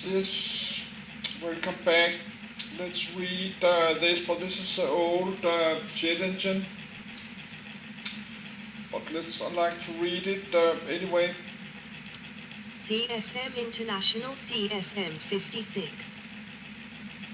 Yes, welcome back. Let's read this, but this is an old jet engine. But let's I like to read it anyway. CFM International CFM56.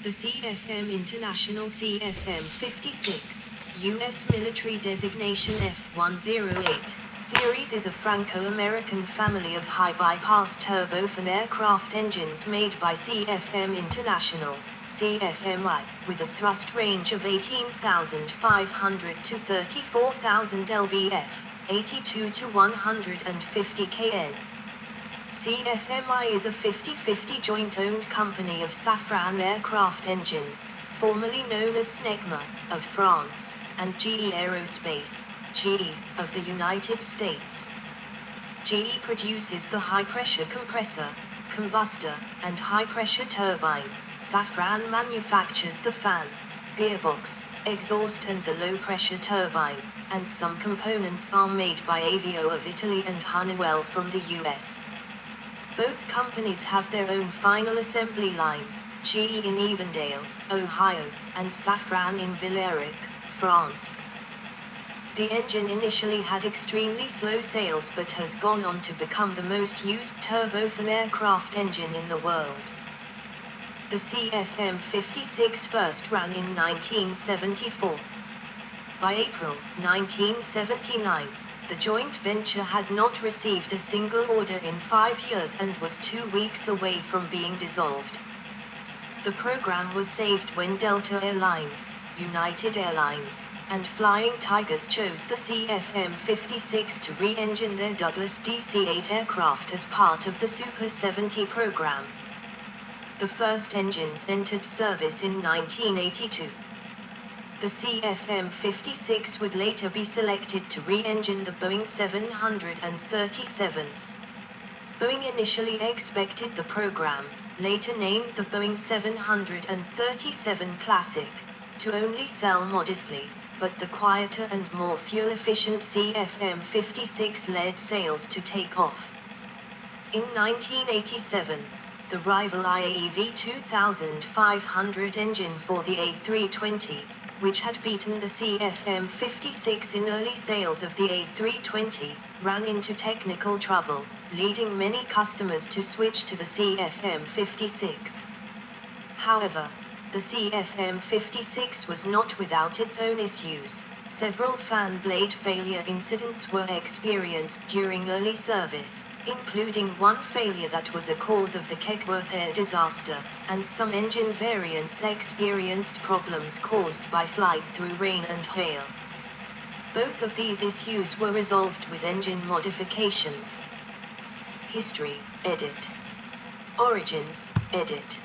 The CFM International CFM56, U.S. military designation F-108, series is a Franco-American family of high-bypass turbofan aircraft engines made by CFM International, CFMI, with a thrust range of 18,500 to 34,000 lbf, 82 to 150 kN. CFMI is a 50-50 joint-owned company of Safran Aircraft Engines, formerly known as Snecma, of France, and GE Aerospace, GE, of the United States. GE produces the high-pressure compressor, combustor, and high-pressure turbine. Safran manufactures the fan, gearbox, exhaust and the low-pressure turbine, and some components are made by Avio of Italy and Honeywell from the US. Both companies have their own final assembly line, GE in Evendale, Ohio, and Safran in Villeric, France. The engine initially had extremely slow sales but has gone on to become the most used turbofan aircraft engine in the world. The CFM56 first ran in 1974. By April 1979, the joint venture had not received a single order in 5 years and was 2 weeks away from being dissolved. The program was saved when Delta Airlines, United Airlines, and Flying Tigers chose the CFM56 to re-engine their Douglas DC-8 aircraft as part of the Super 70 program. The first engines entered service in 1982. The CFM56 would later be selected to re-engine the Boeing 737. Boeing initially expected the program, later named the Boeing 737 Classic, to only sell modestly, but the quieter and more fuel-efficient CFM56 led sales to take off. In 1987, the rival IAE 2500 engine for the A320, which had beaten the CFM56 in early sales of the A320, ran into technical trouble, leading many customers to switch to the CFM56. However, the CFM56 was not without its own issues. Several fan blade failure incidents were experienced during early service, including one failure that was a cause of the Kegworth Air disaster, and some engine variants experienced problems caused by flight through rain and hail. Both of these issues were resolved with engine modifications. History, edit. Origins, edit.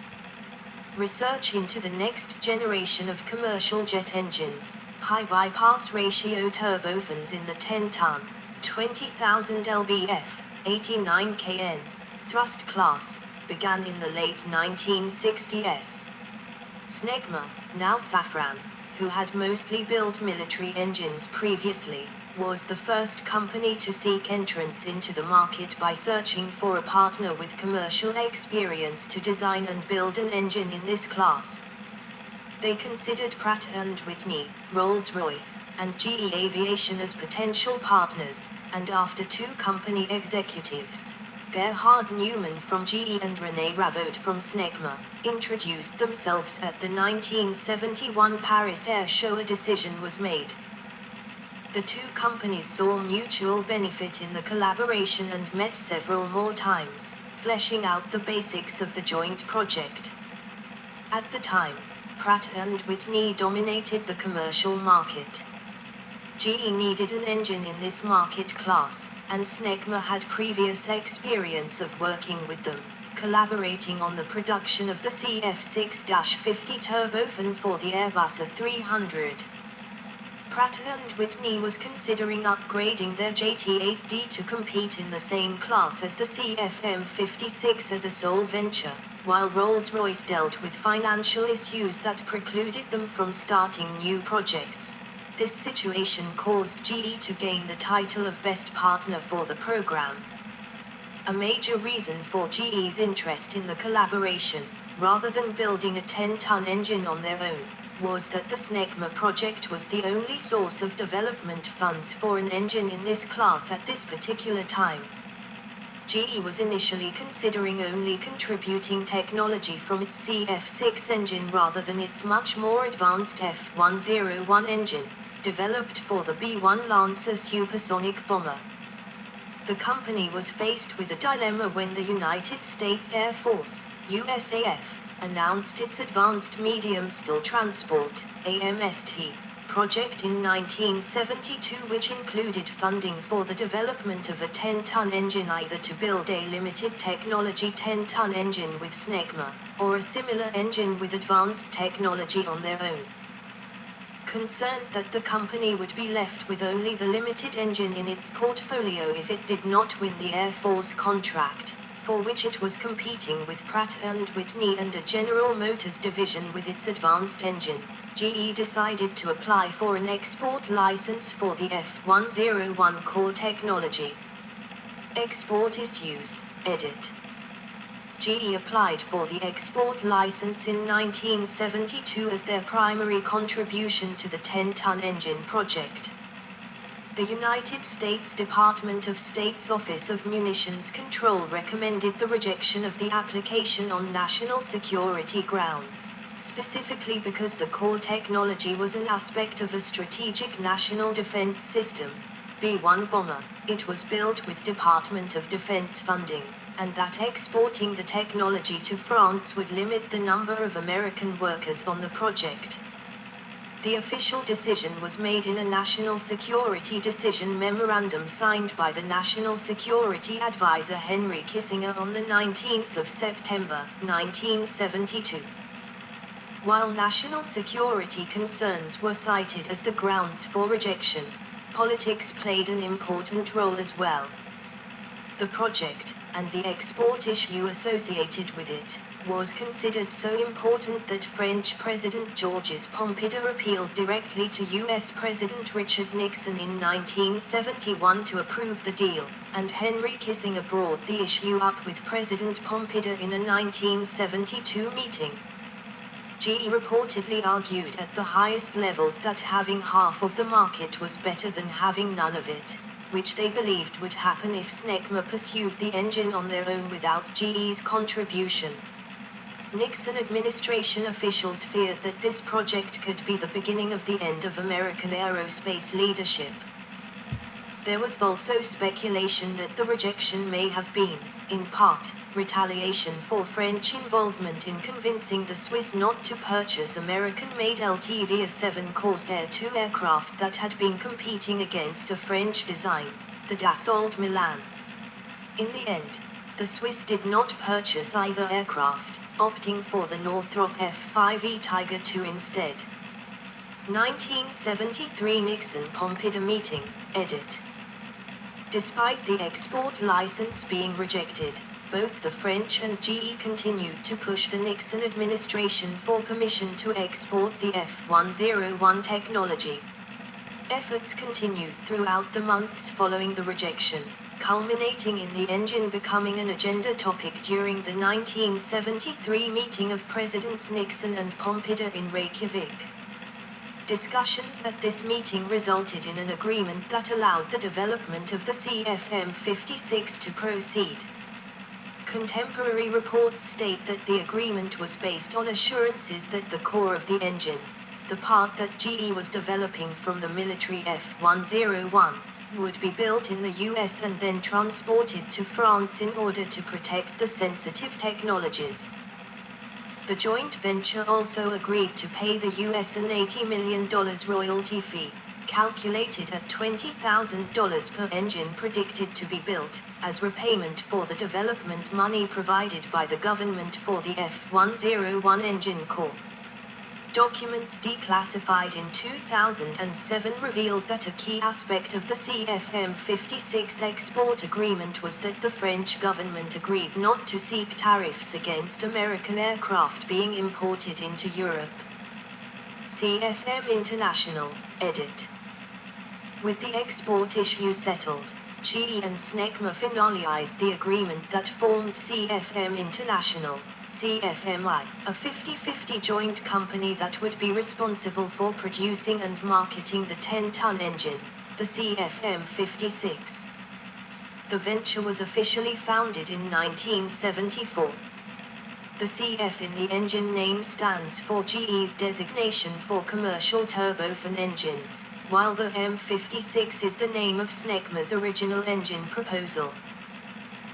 Research into the next generation of commercial jet engines, high bypass ratio turbofans in the 10-ton, 20,000 lbf, 89 kN, thrust class, began in the late 1960s. Snecma, now Safran, who had mostly built military engines previously, was the first company to seek entrance into the market by searching for a partner with commercial experience to design and build an engine in this class. They considered Pratt & Whitney, Rolls-Royce, and GE Aviation as potential partners, and after two company executives, Gerhard Newman from GE and René Ravoud from Snecma, introduced themselves at the 1971 Paris Air Show, a decision was made. The two companies saw mutual benefit in the collaboration and met several more times, fleshing out the basics of the joint project. At the time, Pratt & Whitney dominated the commercial market. GE needed an engine in this market class, and Snecma had previous experience of working with them, collaborating on the production of the CF6-50 turbofan for the Airbus A300. Pratt & Whitney was considering upgrading their JT8D to compete in the same class as the CFM56 as a sole venture, while Rolls-Royce dealt with financial issues that precluded them from starting new projects. This situation caused GE to gain the title of best partner for the program. A major reason for GE's interest in the collaboration, rather than building a 10-ton engine on their own, was that the SNECMA project was the only source of development funds for an engine in this class at this particular time. GE was initially considering only contributing technology from its CF6 engine rather than its much more advanced F101 engine, developed for the B-1 Lancer supersonic bomber. The company was faced with a dilemma when the United States Air Force, USAF, announced its Advanced Medium Still Transport, AMST, project in 1972, which included funding for the development of a 10-ton engine, either to build a limited technology 10-ton engine with SNECMA, or a similar engine with advanced technology on their own. Concerned that the company would be left with only the limited engine in its portfolio if it did not win the Air Force contract, for which it was competing with Pratt & Whitney and a General Motors division with its advanced engine, GE decided to apply for an export license for the F101 core technology. Export issues, edit. GE applied for the export license in 1972 as their primary contribution to the 10-ton engine project. The United States Department of State's Office of Munitions Control recommended the rejection of the application on national security grounds, specifically because the core technology was an aspect of a strategic national defense system, B-1 bomber. It was built with Department of Defense funding, and that exporting the technology to France would limit the number of American workers on the project. The official decision was made in a National Security Decision Memorandum signed by the National Security Advisor Henry Kissinger on the 19th of September, 1972. While national security concerns were cited as the grounds for rejection, politics played an important role as well. The project, and the export issue associated with it, was considered so important that French President Georges Pompidou appealed directly to US President Richard Nixon in 1971 to approve the deal, and Henry Kissinger brought the issue up with President Pompidou in a 1972 meeting. GE reportedly argued at the highest levels that having half of the market was better than having none of it, which they believed would happen if SNECMA pursued the engine on their own without GE's contribution. Nixon administration officials feared that this project could be the beginning of the end of American aerospace leadership. There was also speculation that the rejection may have been, in part, retaliation for French involvement in convincing the Swiss not to purchase American-made LTV-7 Corsair II aircraft that had been competing against a French design, the Dassault Milan. In the end, the Swiss did not purchase either aircraft, opting for the Northrop F-5E Tiger II instead. 1973 Nixon-Pompidou meeting, edit. Despite the export license being rejected, both the French and GE continued to push the Nixon administration for permission to export the F101 technology. Efforts continued throughout the months following the rejection, culminating in the engine becoming an agenda topic during the 1973 meeting of Presidents Nixon and Pompidou in Reykjavik. Discussions at this meeting resulted in an agreement that allowed the development of the CFM56 to proceed. Contemporary reports state that the agreement was based on assurances that the core of the engine, the part that GE was developing from the military F101, would be built in the US and then transported to France in order to protect the sensitive technologies. The joint venture also agreed to pay the US an $80 million royalty fee, calculated at $20,000 per engine predicted to be built, as repayment for the development money provided by the government for the F101 engine core. Documents declassified in 2007 revealed that a key aspect of the CFM56 export agreement was that the French government agreed not to seek tariffs against American aircraft being imported into Europe. CFM International, edit. With the export issue settled, GE and SNECMA finalized the agreement that formed CFM International, CFMI, a 50-50 joint company that would be responsible for producing and marketing the 10-ton engine, the CFM56. The venture was officially founded in 1974. The CF in the engine name stands for GE's designation for commercial turbofan engines, while the M56 is the name of SNECMA's original engine proposal.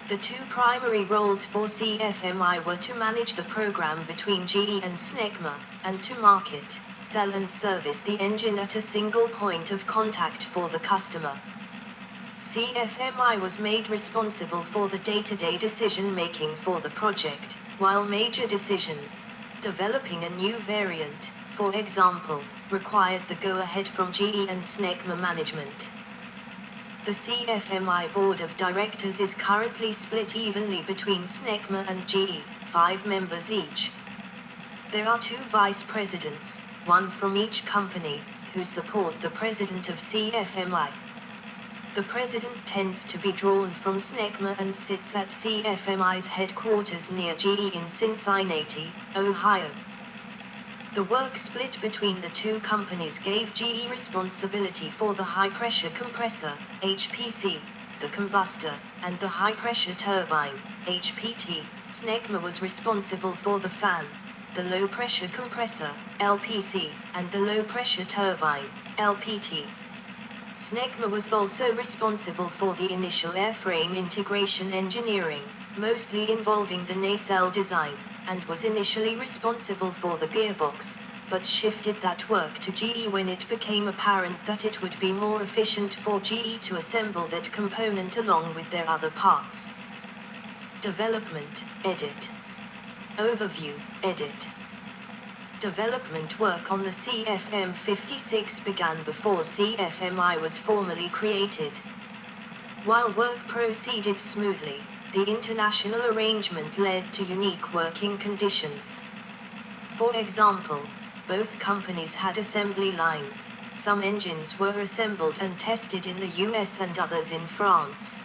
The two primary roles for CFMI were to manage the program between GE and SNECMA, and to market, sell and service the engine at a single point of contact for the customer. CFMI was made responsible for the day-to-day decision-making for the project, while major decisions, developing a new variant, for example, required the go-ahead from GE and SNECMA management. The CFMI Board of Directors is currently split evenly between SNECMA and GE, 5 members each. There are 2 vice presidents, one from each company, who support the president of CFMI. The president tends to be drawn from SNECMA and sits at CFMI's headquarters near GE in Cincinnati, Ohio. The work split between the 2 companies gave GE responsibility for the high-pressure compressor, HPC, the combustor, and the high-pressure turbine, HPT. SNECMA was responsible for the fan, the low-pressure compressor, LPC, and the low-pressure turbine, LPT. SNECMA was also responsible for the initial airframe integration engineering, mostly involving the nacelle design, and was initially responsible for the gearbox, but shifted that work to GE when it became apparent that it would be more efficient for GE to assemble that component along with their other parts. Development, edit. Overview, edit. Development work on the CFM56 began before CFMI was formally created. While work proceeded smoothly, the international arrangement led to unique working conditions. For example, both companies had assembly lines. Some engines were assembled and tested in the US and others in France.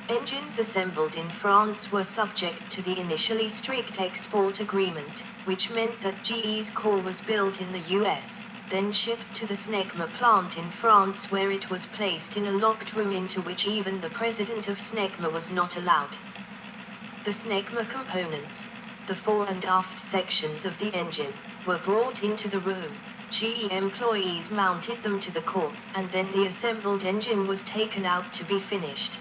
Engines assembled in France were subject to the initially strict export agreement, which meant that GE's core was built in the US, then shipped to the SNECMA plant in France where it was placed in a locked room into which even the president of SNECMA was not allowed. The SNECMA components, the fore and aft sections of the engine, were brought into the room. GE employees mounted them to the core, and then the assembled engine was taken out to be finished.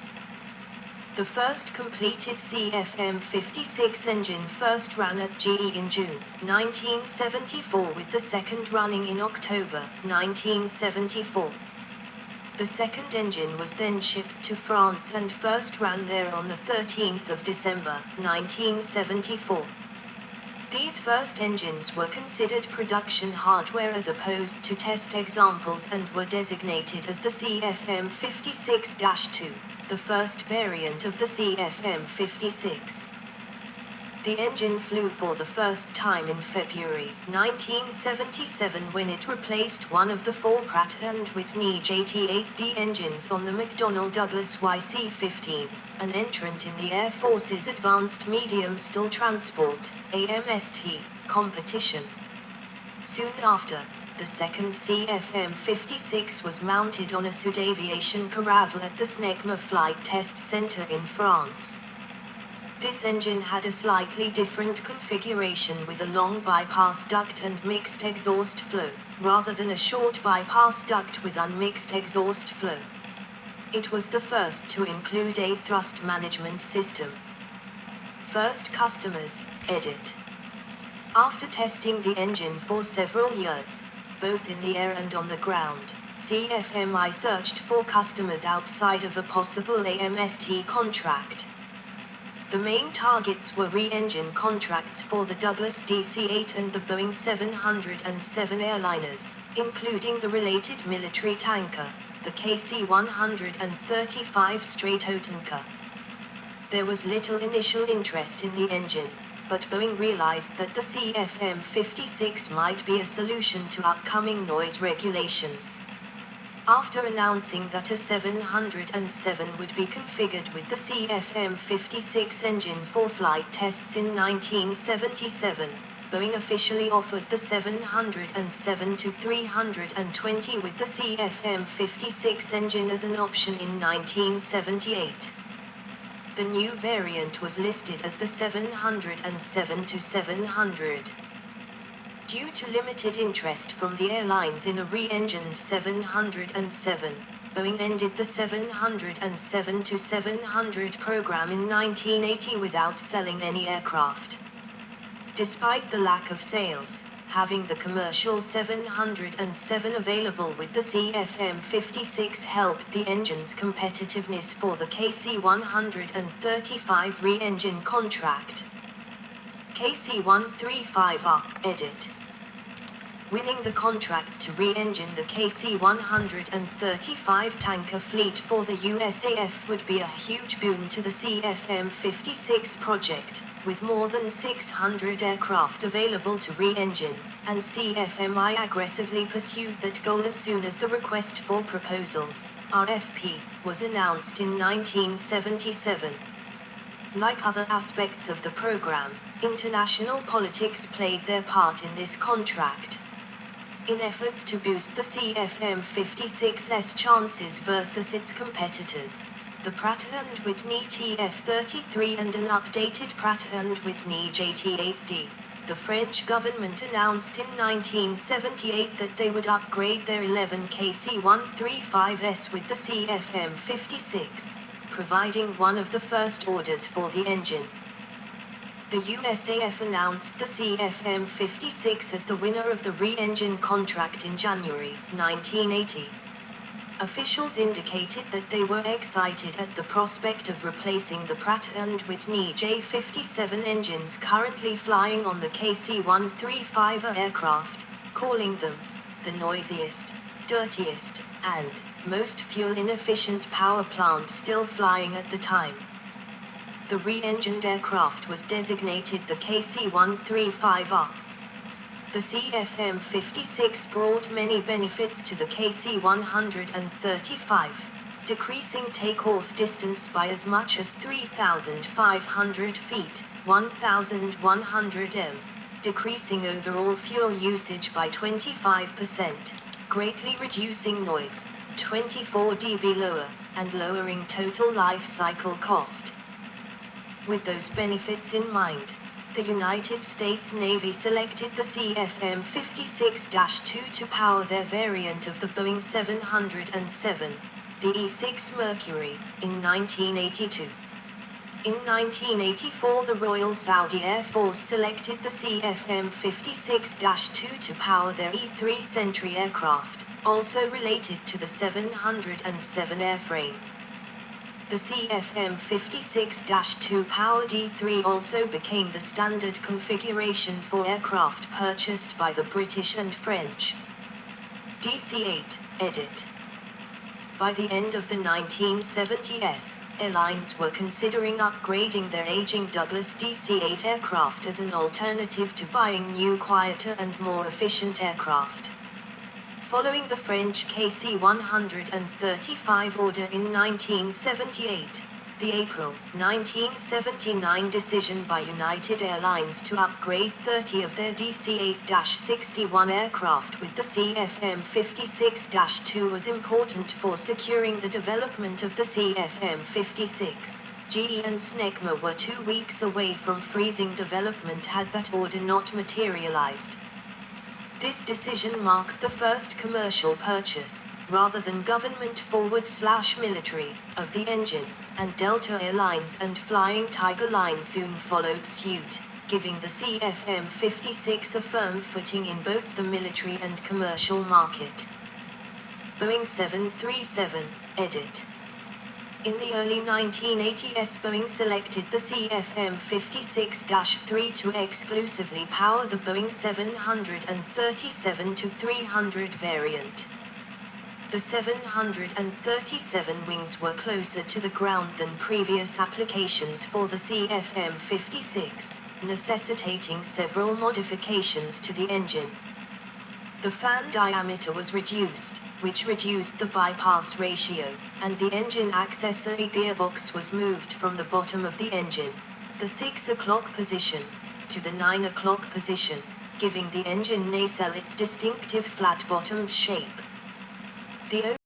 The first completed CFM56 engine first ran at GE in June 1974 with the second running in October 1974. The second engine was then shipped to France and first ran there on the 13th of December 1974. These first engines were considered production hardware as opposed to test examples and were designated as the CFM56-2, the first variant of the CFM56. The engine flew for the first time in February 1977 when it replaced one of the 4 Pratt & Whitney J88D engines on the McDonnell Douglas YC-15, an entrant in the Air Force's Advanced Medium Still Transport (AMST) competition. Soon after, the second CFM56 was mounted on a Sud Aviation Caravelle at the SNECMA Flight Test Center in France. This engine had a slightly different configuration with a long bypass duct and mixed exhaust flow, rather than a short bypass duct with unmixed exhaust flow. It was the first to include a thrust management system. First customers, edit. After testing the engine for several years, both in the air and on the ground, CFMI searched for customers outside of a possible AMST contract. The main targets were re-engine contracts for the Douglas DC-8 and the Boeing 707 airliners, including the related military tanker, the KC-135 Stratotanker. There was little initial interest in the engine, but Boeing realized that the CFM56 might be a solution to upcoming noise regulations. After announcing that a 707 would be configured with the CFM56 engine for flight tests in 1977, Boeing officially offered the 707 to 320 with the CFM56 engine as an option in 1978. The new variant was listed as the 707 to 700. Due to limited interest from the airlines in a re-engined 707, Boeing ended the 707 to 700 program in 1980 without selling any aircraft. Despite the lack of sales, having the commercial 707 available with the CFM56 helped the engine's competitiveness for the KC-135 re-engine contract. KC-135R, edit. Winning the contract to re-engine the KC-135 tanker fleet for the USAF would be a huge boon to the CFM56 project, with more than 600 aircraft available to re-engine, and CFMI aggressively pursued that goal as soon as the request for proposals, RFP, was announced in 1977. Like other aspects of the program, international politics played their part in this contract. In efforts to boost the CFM56's chances versus its competitors, the Pratt & Whitney TF-33 and an updated Pratt & Whitney JT-8D, the French government announced in 1978 that they would upgrade their 11 KC-135s with the CFM56, providing one of the first orders for the engine. The USAF announced the CFM56 as the winner of the re-engine contract in January 1980. Officials indicated that they were excited at the prospect of replacing the Pratt & Whitney J57 engines currently flying on the KC-135 aircraft, calling them the noisiest, dirtiest, and most fuel-inefficient power plant still flying at the time. The re-engined aircraft was designated the KC-135R. The CFM56 brought many benefits to the KC-135, decreasing takeoff distance by as much as 3,500 feet, 1,100 m, decreasing overall fuel usage by 25%, greatly reducing noise, 24 dB lower, and lowering total life cycle cost. With those benefits in mind, the United States Navy selected the CFM56-2 to power their variant of the Boeing 707, the E-6 Mercury, in 1982. In 1984, the Royal Saudi Air Force selected the CFM56-2 to power their E-3 Sentry aircraft, also related to the 707 airframe. The CFM56-2 powered E-3 also became the standard configuration for aircraft purchased by the British and French. DC-8, edit. By the end of the 1970s, airlines were considering upgrading their aging Douglas DC-8 aircraft as an alternative to buying new, quieter and more efficient aircraft. Following the French KC-135 order in 1978, the April 1979 decision by United Airlines to upgrade 30 of their DC-8-61 aircraft with the CFM56-2 was important for securing the development of the CFM56. GE and Snecma were 2 weeks away from freezing development had that order not materialized. This decision marked the first commercial purchase, rather than government/military, of the engine, and Delta Airlines and Flying Tiger Line soon followed suit, giving the CFM56 a firm footing in both the military and commercial market. Boeing 737, edit. In the early 1980s, Boeing selected the CFM56-3 to exclusively power the Boeing 737-300 variant. The 737 wings were closer to the ground than previous applications for the CFM56, necessitating several modifications to the engine. The fan diameter was reduced, which reduced the bypass ratio, and the engine accessory gearbox was moved from the bottom of the engine, the 6 o'clock position, to the 9 o'clock position, giving the engine nacelle its distinctive flat-bottomed shape. The